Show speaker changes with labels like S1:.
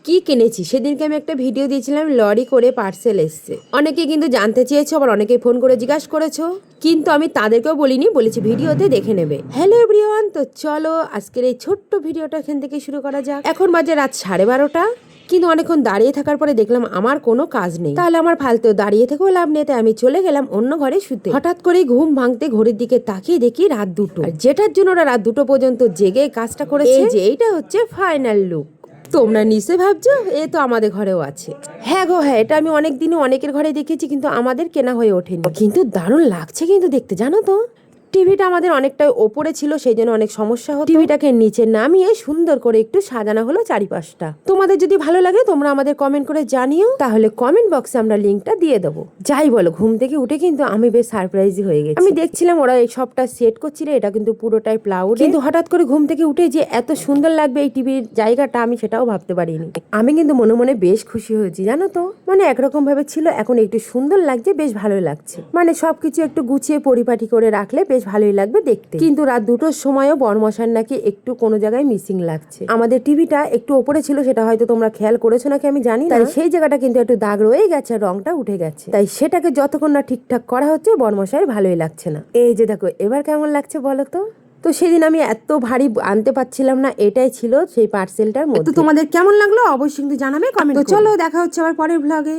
S1: কি কিনেছি সেদিনকে আমি একটা ভিডিও দিয়েছিলাম, লরি করে পার্সেল এসছে। অনেকে কিন্তু জানতে চেয়েছো, আবার অনেকে ফোন করে জিজ্ঞাসা করেছো, কিন্তু আমি তাদেরকেও বলিনি, বলেছি ভিডিওতে দেখে নেবে। হ্যালো এভরিওয়ান, তো চলো আজকের এই ছোট্ট ভিডিওটা এখান থেকে শুরু করা যাক। এখন বাজে রাত 12:30, কিন্তু অনেকক্ষণ দাঁড়িয়ে থাকার পরে দেখলাম আমার কোনো কাজ নেই, তাহলে আমার ফালতু দাঁড়িয়ে থেকেও লাভ নেই, তাই আমি চলে গেলাম অন্য ঘরে শুতে। হঠাৎ করে ঘুম ভাঙতে ঘড়ির দিকে তাকিয়ে দেখি রাত 2টো, আর যেটার জন্য ওরা রাত 2টো পর্যন্ত জেগে কাজটা করেছে, এই যে এইটা হচ্ছে ফাইনাল লুক। তোমরা নিশ্চয় ভাবছো এ তো আমাদের ঘরেও আছে। হ্যাঁ গো হ্যাঁ, এটা আমি অনেক দিনে অনেকের ঘরে দেখেছি, কিন্তু আমাদের কেনা হয়ে ওঠেনি। কিন্তু দারুণ লাগছে কিন্তু দেখতে, জানো তো। টিভিটা আমাদের অনেকটাই ওপরে ছিল, সেই জন্য অনেক সমস্যা হতো। টিভিটাকে নিচে নামিয়ে সুন্দর করে একটু সাজানো হলো চারিপাশটা। তোমাদের যদি ভালো লাগে তোমরা আমাদের কমেন্ট করে জানিও, তাহলে কমেন্ট বক্সে আমরা লিঙ্কটা দিয়ে দেবো। যাই বলো, ঘুম থেকে উঠে কিন্তু আমি বেশ সারপ্রাইজই হয়ে গেছি। আমি দেখছিলাম ওরা এই সবটা সেট করছিল, এটা কিন্তু পুরোটাই প্লাউড, কিন্তু হঠাৎ করে ঘুম থেকে উঠে যে এত সুন্দর লাগবে এই টিভির জায়গাটা, আমি সেটাও ভাবতে পারিনি। আমি কিন্তু মনে মনে বেশ খুশি হয়েছি, জানো তো। মানে একরকম ভাবে ছিল, এখন একটু সুন্দর লাগছে, বেশ ভালোই লাগছে। মানে সবকিছু একটু গুছিয়ে পরিপাটি করে রাখলে বেশ ভালোই লাগবে দেখতে। কিন্তু রাত 2টোর সময়ও বরমশার নাকি একটু কোনো জায়গায় মিসিং লাগছে। আমাদের টিভিটা একটু ওপরে ছিল, সেটা হয়তো তোমরা খেয়াল করেছো নাকি আমি জানি না, তাই সেই জায়গাটা কিন্তু একটু দাগ রয়ে গেছে, রংটা উঠে গেছে। তাই সেটাকে যতক্ষণ না ঠিকঠাক করা হচ্ছে বরমশাই ভালোই লাগছে না। এই যে দেখো এবার কেমন লাগছে বলো তো। তো সেদিন আমি এত ভারী আনতে পারছিলাম না, এটাই ছিল সেই পার্সেলটার মধ্যে। তো তোমাদের কেমন লাগলো অবশ্যই কিন্তু জানাবে কমেন্ট। তো চলো দেখা হচ্ছে আবার পরের ব্লগে।